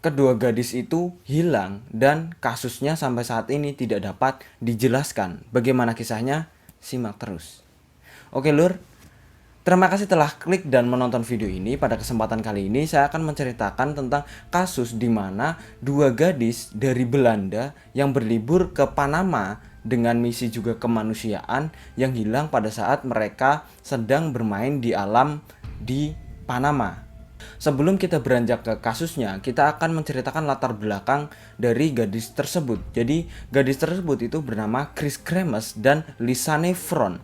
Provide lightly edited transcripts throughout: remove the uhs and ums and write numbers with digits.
kedua gadis itu hilang dan kasusnya sampai saat ini tidak dapat dijelaskan. Bagaimana kisahnya? Simak terus. Oke Lur, terima kasih telah klik dan menonton video ini. Pada kesempatan kali ini saya akan menceritakan tentang kasus di mana dua gadis dari Belanda yang berlibur ke Panama dengan misi juga kemanusiaan yang hilang pada saat mereka sedang bermain di alam di Panama. Sebelum kita beranjak ke kasusnya, kita akan menceritakan latar belakang dari gadis tersebut. Jadi, gadis tersebut itu bernama Chris Kremes dan Lisanne Fron.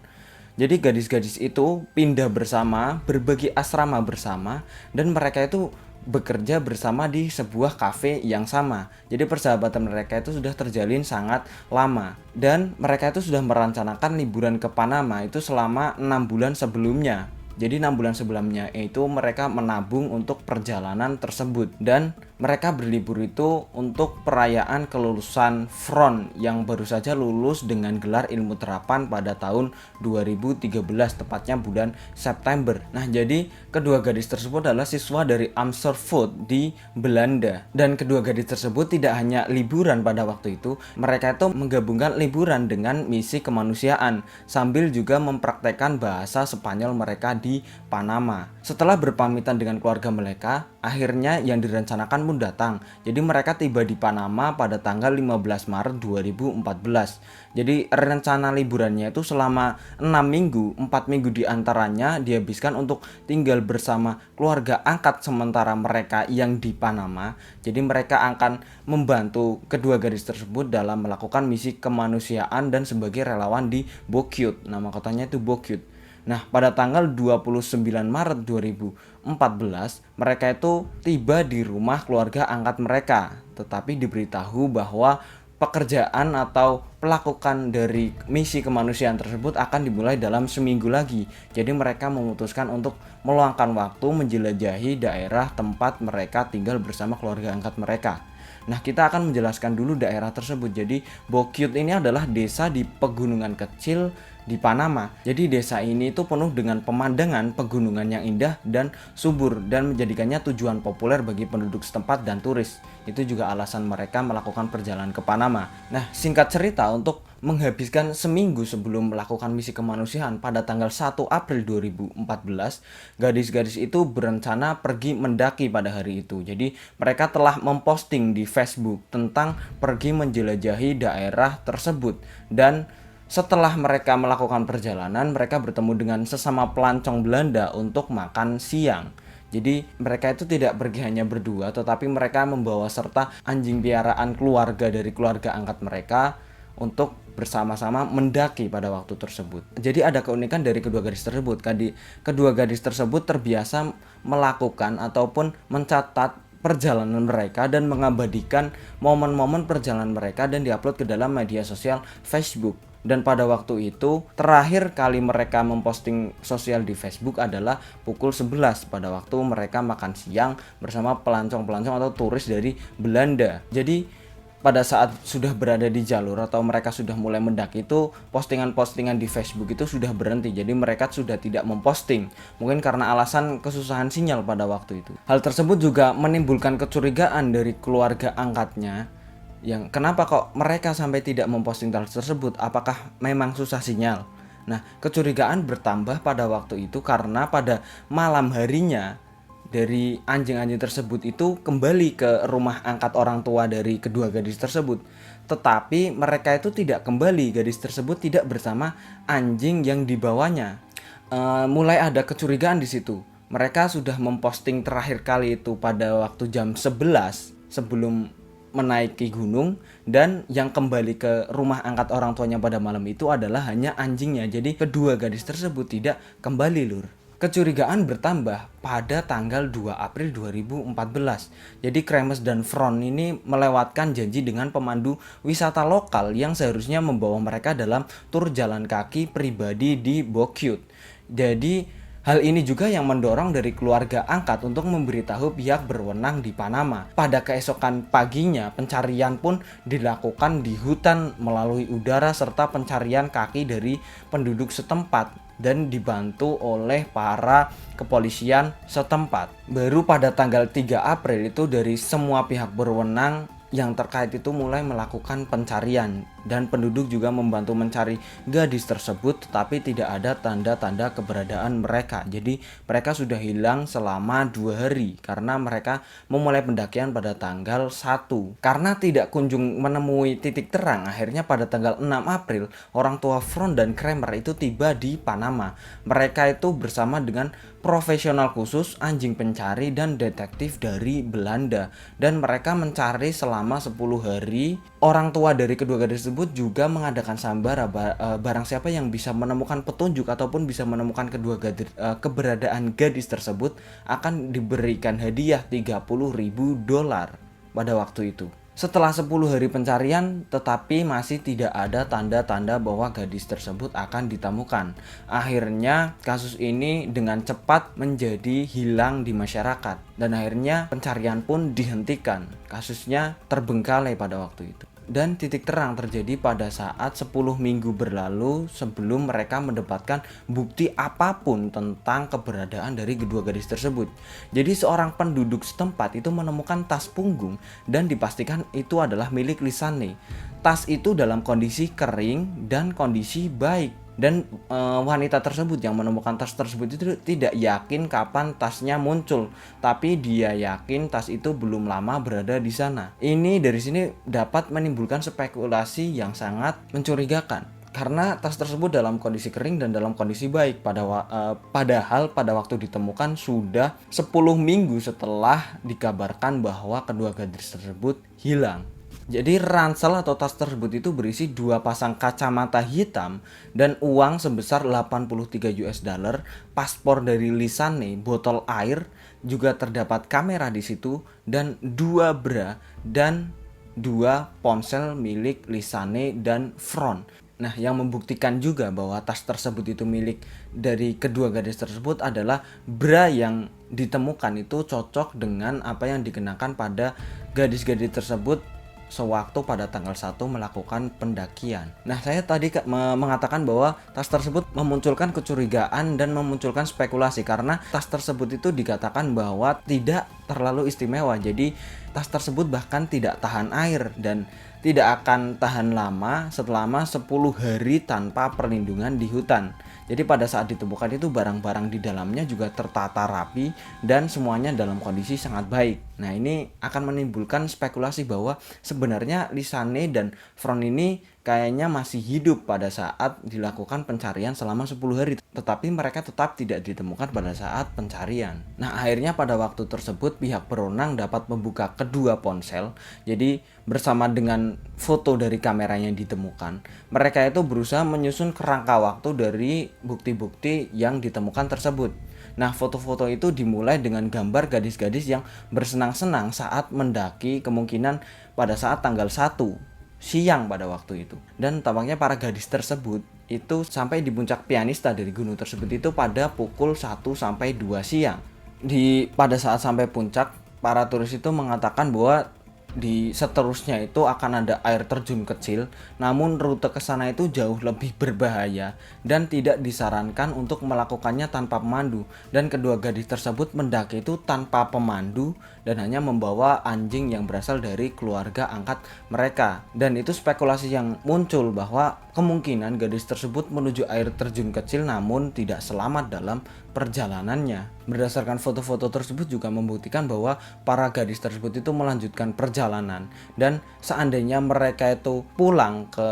Jadi, gadis-gadis itu pindah bersama, berbagi asrama bersama, dan mereka itu bekerja bersama di sebuah kafe yang sama. Jadi, persahabatan mereka itu sudah terjalin sangat lama. Dan mereka itu sudah merencanakan liburan ke Panama itu selama 6 bulan sebelumnya. Jadi 6 bulan sebelumnya itu mereka menabung untuk perjalanan tersebut. Dan mereka berlibur itu untuk perayaan kelulusan Fron yang baru saja lulus dengan gelar ilmu terapan pada tahun 2013, tepatnya bulan September. Nah, jadi kedua gadis tersebut adalah siswa dari Amersfoort di Belanda. Dan kedua gadis tersebut tidak hanya liburan pada waktu itu, mereka itu menggabungkan liburan dengan misi kemanusiaan sambil juga mempraktekkan bahasa Spanyol mereka di Panama. Setelah berpamitan dengan keluarga mereka, akhirnya yang direncanakan pun datang. Jadi mereka tiba di Panama pada tanggal 15 Maret 2014. Jadi rencana liburannya itu selama 6 minggu, 4 minggu diantaranya dihabiskan untuk tinggal bersama keluarga angkat sementara mereka yang di Panama. Jadi mereka akan membantu kedua gadis tersebut dalam melakukan misi kemanusiaan dan sebagai relawan di Bokyut. Nama kotanya itu Bokyut. Nah, pada tanggal 29 Maret 2014, mereka itu tiba di rumah keluarga angkat mereka. Tetapi diberitahu bahwa pekerjaan atau pelakukan dari misi kemanusiaan tersebut akan dimulai dalam seminggu lagi. Jadi mereka memutuskan untuk meluangkan waktu menjelajahi daerah tempat mereka tinggal bersama keluarga angkat mereka. Nah, kita akan menjelaskan dulu daerah tersebut. Jadi, Bokyut ini adalah desa di pegunungan kecil di Panama. Jadi, desa ini itu penuh dengan pemandangan pegunungan yang indah dan subur dan menjadikannya tujuan populer bagi penduduk setempat dan turis. Itu juga alasan mereka melakukan perjalanan ke Panama. Nah, singkat cerita, untuk menghabiskan seminggu sebelum melakukan misi kemanusiaan pada tanggal 1 April 2014, gadis-gadis itu berencana pergi mendaki pada hari itu. Jadi mereka telah memposting di Facebook tentang pergi menjelajahi daerah tersebut. Dan setelah mereka melakukan perjalanan, mereka bertemu dengan sesama pelancong Belanda untuk makan siang. Jadi mereka itu tidak pergi hanya berdua, tetapi mereka membawa serta anjing piaraan keluarga dari keluarga angkat mereka untuk bersama-sama mendaki pada waktu tersebut. Jadi ada keunikan dari kedua gadis tersebut. Kedua gadis tersebut terbiasa melakukan ataupun mencatat perjalanan mereka dan mengabadikan momen-momen perjalanan mereka dan diupload ke dalam media sosial Facebook. Dan pada waktu itu terakhir kali mereka memposting sosial di Facebook adalah pukul 11 pada waktu mereka makan siang bersama pelancong-pelancong atau turis dari Belanda. Jadi pada saat sudah berada di jalur atau mereka sudah mulai mendaki itu, postingan-postingan di Facebook itu sudah berhenti. Jadi mereka sudah tidak memposting, mungkin karena alasan kesusahan sinyal pada waktu itu. Hal tersebut juga menimbulkan kecurigaan dari keluarga angkatnya, yang kenapa kok mereka sampai tidak memposting hal tersebut, apakah memang susah sinyal. Nah, kecurigaan bertambah pada waktu itu karena pada malam harinya dari anjing-anjing tersebut itu kembali ke rumah angkat orang tua dari kedua gadis tersebut. Tetapi mereka itu tidak kembali, gadis tersebut tidak bersama anjing yang dibawanya. Mulai ada kecurigaan di situ. Mereka sudah memposting terakhir kali itu pada waktu jam 11 sebelum menaiki gunung, dan yang kembali ke rumah angkat orang tuanya pada malam itu adalah hanya anjingnya. Jadi kedua gadis tersebut tidak kembali, Lur. Kecurigaan bertambah pada tanggal 2 April 2014. Jadi Kremes dan Fron ini melewatkan janji dengan pemandu wisata lokal yang seharusnya membawa mereka dalam tur jalan kaki pribadi di Bokyut. Jadi hal ini juga yang mendorong dari keluarga angkat untuk memberitahu pihak berwenang di Panama. Pada keesokan paginya, pencarian pun dilakukan di hutan melalui udara serta pencarian kaki dari penduduk setempat. dan dibantu oleh para kepolisian setempat. Baru pada tanggal 3 April itu dari semua pihak berwenang yang terkait itu mulai melakukan pencarian, dan penduduk juga membantu mencari gadis tersebut, tetapi tidak ada tanda-tanda keberadaan mereka. Jadi mereka sudah hilang selama 2 hari karena mereka memulai pendakian pada tanggal 1. Karena tidak kunjung menemui titik terang, akhirnya pada tanggal 6 April orang tua Fron dan Kramer itu tiba di Panama. Mereka itu bersama dengan profesional khusus, anjing pencari, dan detektif dari Belanda, dan mereka mencari selama 10 hari. Orang tua dari kedua gadis tersebut juga mengadakan sayembara, barang siapa yang bisa menemukan petunjuk ataupun bisa menemukan keberadaan gadis tersebut akan diberikan hadiah $30.000 pada waktu itu. Setelah 10 hari pencarian, tetapi masih tidak ada tanda-tanda bahwa gadis tersebut akan ditemukan. Akhirnya kasus ini dengan cepat menjadi hilang di masyarakat, dan akhirnya pencarian pun dihentikan. Kasusnya terbengkalai pada waktu itu. Dan titik terang terjadi pada saat 10 minggu berlalu sebelum mereka mendapatkan bukti apapun tentang keberadaan dari kedua gadis tersebut. Jadi seorang penduduk setempat itu menemukan tas punggung dan dipastikan itu adalah milik Lisanne. Tas itu dalam kondisi kering dan kondisi baik. Dan wanita tersebut yang menemukan tas tersebut itu tidak yakin kapan tasnya muncul, tapi dia yakin tas itu belum lama berada di sana. Ini dari sini dapat menimbulkan spekulasi yang sangat mencurigakan, karena tas tersebut dalam kondisi kering dan dalam kondisi baik padahal pada waktu ditemukan sudah 10 minggu setelah dikabarkan bahwa kedua gadis tersebut hilang. Jadi ransel atau tas tersebut itu berisi 2 pasang kacamata hitam dan uang sebesar $83, paspor dari Lisanne, botol air, juga terdapat kamera di situ, dan 2 bra dan 2 ponsel milik Lisanne dan Fron. Nah, yang membuktikan juga bahwa tas tersebut itu milik dari kedua gadis tersebut adalah bra yang ditemukan itu cocok dengan apa yang dikenakan pada gadis-gadis tersebut sewaktu pada tanggal 1 melakukan pendakian. Nah, saya tadi mengatakan bahwa tas tersebut memunculkan kecurigaan dan memunculkan spekulasi karena tas tersebut itu dikatakan bahwa tidak terlalu istimewa. Jadi tas tersebut bahkan tidak tahan air dan tidak akan tahan lama selama 10 hari tanpa perlindungan di hutan. Jadi pada saat ditemukan itu barang-barang di dalamnya juga tertata rapi dan semuanya dalam kondisi sangat baik. Nah, ini akan menimbulkan spekulasi bahwa sebenarnya Lisanne dan Fron ini kayaknya masih hidup pada saat dilakukan pencarian selama 10 hari, tetapi mereka tetap tidak ditemukan pada saat pencarian. Nah, akhirnya pada waktu tersebut pihak berwenang dapat membuka kedua ponsel. Jadi bersama dengan foto dari kamera yang ditemukan, mereka itu berusaha menyusun kerangka waktu dari bukti-bukti yang ditemukan tersebut. Nah, foto-foto itu dimulai dengan gambar gadis-gadis yang bersenang-senang saat mendaki, kemungkinan pada saat tanggal 1 siang pada waktu itu. Dan tampaknya para gadis tersebut itu sampai di puncak Pianista dari gunung tersebut itu pada pukul 1 sampai 2 siang. Pada saat sampai puncak, para turis itu mengatakan bahwa di seterusnya itu akan ada air terjun kecil, namun rute ke sana itu jauh lebih berbahaya dan tidak disarankan untuk melakukannya tanpa pemandu, dan kedua gadis tersebut mendaki itu tanpa pemandu dan hanya membawa anjing yang berasal dari keluarga angkat mereka. Dan itu spekulasi yang muncul bahwa kemungkinan gadis tersebut menuju air terjun kecil namun tidak selamat dalam perjalanannya. Berdasarkan foto-foto tersebut juga membuktikan bahwa para gadis tersebut itu melanjutkan perjalanan, dan seandainya mereka itu pulang ke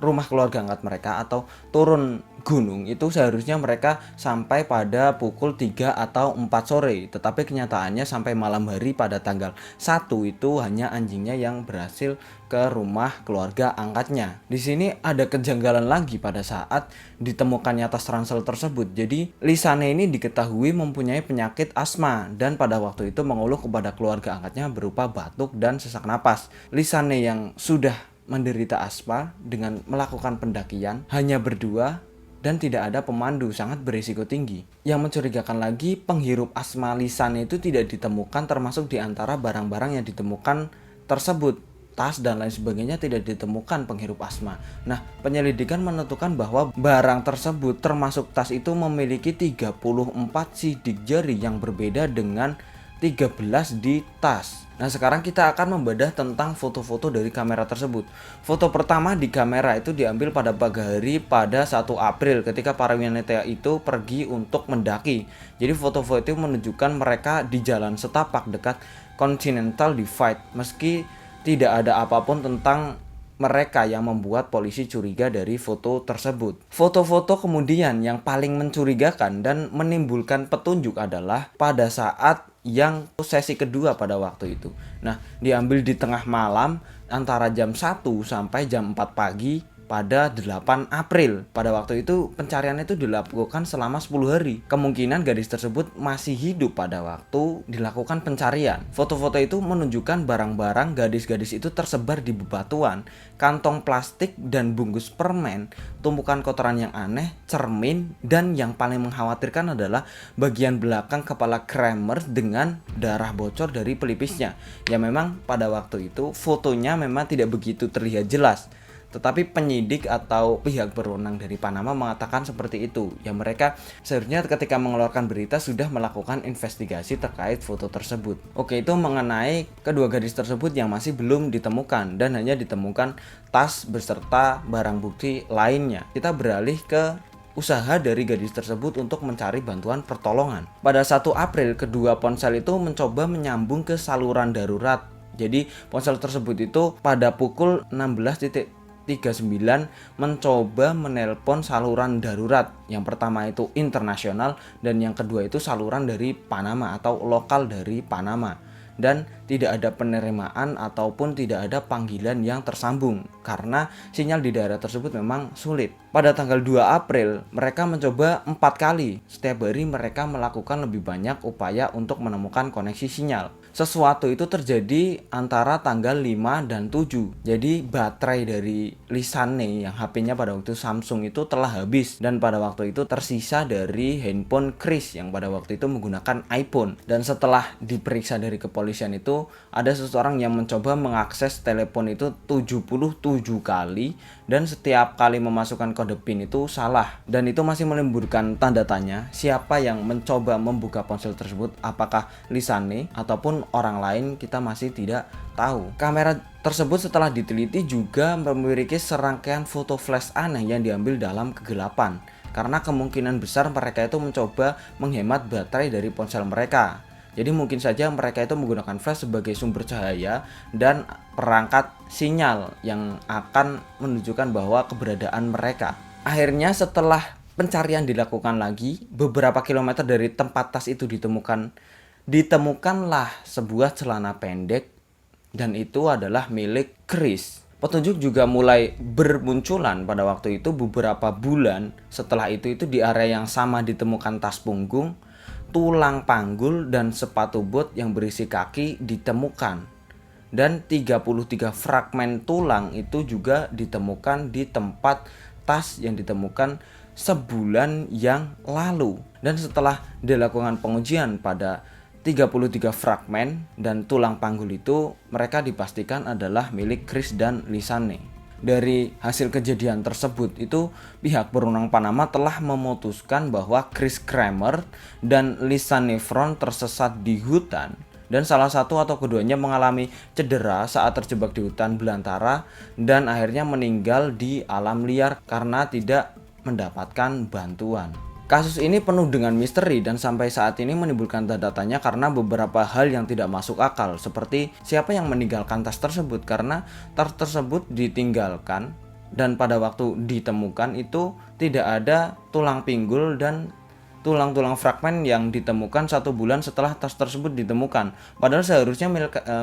rumah keluarga angkat mereka atau turun gunung itu seharusnya mereka sampai pada pukul 3 atau 4 sore, tetapi kenyataannya sampai malam hari pada tanggal 1 itu hanya anjingnya yang berhasil ke rumah keluarga angkatnya. Di sini ada kejanggalan lagi pada saat ditemukannya tas ransel tersebut. Jadi Lisanne ini diketahui mempunyai penyakit asma dan pada waktu itu mengeluh kepada keluarga angkatnya berupa batuk dan sesak napas. Lisanne yang sudah menderita asma dengan melakukan pendakian hanya berdua dan tidak ada pemandu, sangat berisiko tinggi. Yang mencurigakan lagi, penghirup asma Lisanne itu tidak ditemukan termasuk di antara barang-barang yang ditemukan tersebut. tas dan lain sebagainya tidak ditemukan penghirup asma. Nah, penyelidikan menentukan bahwa barang tersebut termasuk tas itu memiliki 34 sidik jari yang berbeda dengan 13 di tas. Nah, sekarang kita akan membedah tentang foto-foto dari kamera tersebut. Foto pertama di kamera itu diambil pada pagi hari pada 1 April ketika para wanita itu pergi untuk mendaki. Jadi foto-foto itu menunjukkan mereka di jalan setapak dekat Continental Divide, meski tidak ada apapun tentang mereka yang membuat polisi curiga dari foto tersebut. Foto-foto kemudian yang paling mencurigakan dan menimbulkan petunjuk adalah pada saat yang sesi kedua pada waktu itu. Nah, diambil di tengah malam antara jam 1 sampai jam 4 pagi pada 8 April. Pada waktu itu pencarian itu dilakukan selama 10 hari. Kemungkinan gadis tersebut masih hidup pada waktu dilakukan pencarian. Foto-foto itu menunjukkan barang-barang gadis-gadis itu tersebar di bebatuan, kantong plastik dan bungkus permen, tumpukan kotoran yang aneh, cermin, dan yang paling mengkhawatirkan adalah bagian belakang kepala Kramer dengan darah bocor dari pelipisnya. Ya memang pada waktu itu fotonya memang tidak begitu terlihat jelas. Tetapi penyidik atau pihak berwenang dari Panama mengatakan seperti itu. Ya mereka seharusnya ketika mengeluarkan berita sudah melakukan investigasi terkait foto tersebut. Oke, itu mengenai kedua gadis tersebut yang masih belum ditemukan dan hanya ditemukan tas beserta barang bukti lainnya. Kita beralih ke usaha dari gadis tersebut untuk mencari bantuan pertolongan. Pada 1 April, kedua ponsel itu mencoba menyambung ke saluran darurat. Jadi ponsel tersebut itu pada pukul 16:39 mencoba menelpon saluran darurat. Yang pertama itu internasional dan yang kedua itu saluran dari Panama atau lokal dari Panama. Dan tidak ada penerimaan ataupun tidak ada panggilan yang tersambung karena sinyal di daerah tersebut memang sulit. Pada tanggal 2 April mereka mencoba 4 kali. Setiap hari mereka melakukan lebih banyak upaya untuk menemukan koneksi sinyal. Sesuatu itu terjadi antara tanggal 5 dan 7. Jadi baterai dari Lisanne yang HP-nya pada waktu Samsung itu telah habis dan pada waktu itu tersisa dari handphone Chris yang pada waktu itu menggunakan iPhone. Dan setelah diperiksa dari kepolisian itu ada seseorang yang mencoba mengakses telepon itu 77 kali dan setiap kali memasukkan kode PIN itu salah dan itu masih menimbulkan tanda tanya siapa yang mencoba membuka ponsel tersebut, apakah Lisanne ataupun orang lain, kita masih tidak tahu. Kamera tersebut setelah diteliti juga memiliki serangkaian foto flash aneh yang diambil dalam kegelapan karena kemungkinan besar mereka itu mencoba menghemat baterai dari ponsel mereka. Jadi mungkin saja mereka itu menggunakan flash sebagai sumber cahaya dan perangkat sinyal yang akan menunjukkan bahwa keberadaan mereka. Akhirnya setelah pencarian dilakukan lagi, beberapa kilometer dari tempat tas itu ditemukanlah sebuah celana pendek dan itu adalah milik Chris. Petunjuk juga mulai bermunculan pada waktu itu beberapa bulan setelah itu di area yang sama ditemukan tas punggung, tulang panggul dan sepatu bot yang berisi kaki ditemukan. Dan 33 fragmen tulang itu juga ditemukan di tempat tas yang ditemukan sebulan yang lalu. Dan setelah dilakukan pengujian pada 33 fragmen dan tulang panggul itu mereka dipastikan adalah milik Chris dan Lisanne. Dari hasil kejadian tersebut itu pihak berwenang Panama telah memutuskan bahwa Chris Kramer dan Lisanne Fron tersesat di hutan dan salah satu atau keduanya mengalami cedera saat terjebak di hutan belantara dan akhirnya meninggal di alam liar karena tidak mendapatkan bantuan. Kasus ini penuh dengan misteri dan sampai saat ini menimbulkan tanda tanya karena beberapa hal yang tidak masuk akal, seperti siapa yang meninggalkan tas tersebut karena tas tersebut ditinggalkan dan pada waktu ditemukan itu tidak ada tulang pinggul dan tulang-tulang fragmen yang ditemukan 1 bulan setelah tas tersebut ditemukan. Padahal seharusnya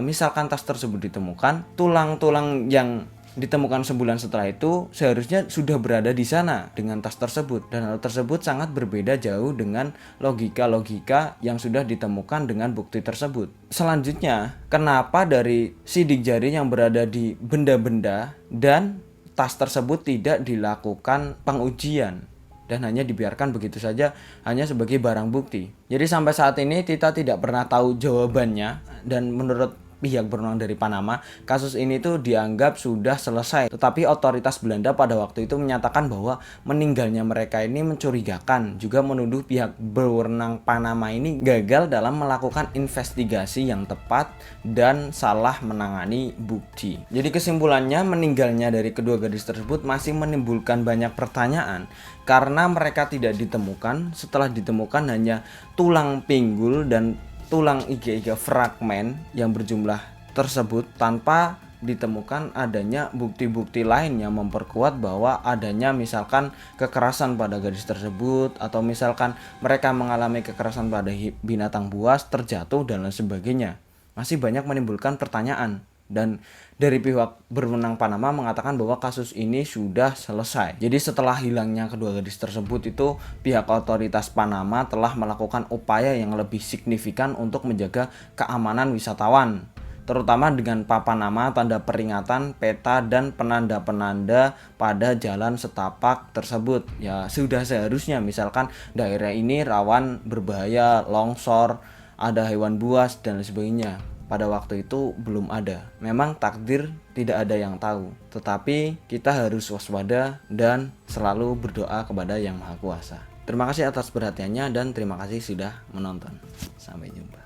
misalkan tas tersebut ditemukan, tulang-tulang yang ditemukan sebulan setelah itu seharusnya sudah berada di sana dengan tas tersebut dan hal tersebut sangat berbeda jauh dengan logika-logika yang sudah ditemukan dengan bukti tersebut. Selanjutnya, kenapa dari sidik jari yang berada di benda-benda dan tas tersebut tidak dilakukan pengujian dan hanya dibiarkan begitu saja hanya sebagai barang bukti? Jadi sampai saat ini kita tidak pernah tahu jawabannya dan menurut pihak berwenang dari Panama, kasus ini tuh dianggap sudah selesai. Tetapi otoritas Belanda pada waktu itu menyatakan bahwa meninggalnya mereka ini mencurigakan, juga menuduh pihak berwenang Panama ini gagal dalam melakukan investigasi yang tepat dan salah menangani bukti. Jadi kesimpulannya, meninggalnya dari kedua gadis tersebut masih menimbulkan banyak pertanyaan karena mereka tidak ditemukan. Setelah ditemukan hanya tulang pinggul dan tulang iga-iga fragmen yang berjumlah tersebut, tanpa ditemukan adanya bukti-bukti lain yang memperkuat bahwa adanya misalkan kekerasan pada gadis tersebut, atau misalkan mereka mengalami kekerasan pada binatang buas, terjatuh dan lain sebagainya. Masih banyak menimbulkan pertanyaan. Dan dari pihak berwenang Panama mengatakan bahwa kasus ini sudah selesai. Jadi setelah hilangnya kedua gadis tersebut itu, pihak otoritas Panama telah melakukan upaya yang lebih signifikan untuk menjaga keamanan wisatawan, terutama dengan papan nama, tanda peringatan, peta, dan penanda-penanda pada jalan setapak tersebut. Ya sudah seharusnya, misalkan daerah ini rawan berbahaya, longsor, ada hewan buas dan lain sebagainya. Pada waktu itu belum ada. Memang takdir tidak ada yang tahu, tetapi kita harus waspada dan selalu berdoa kepada Yang Maha Kuasa. Terima kasih atas perhatiannya dan terima kasih sudah menonton. Sampai jumpa.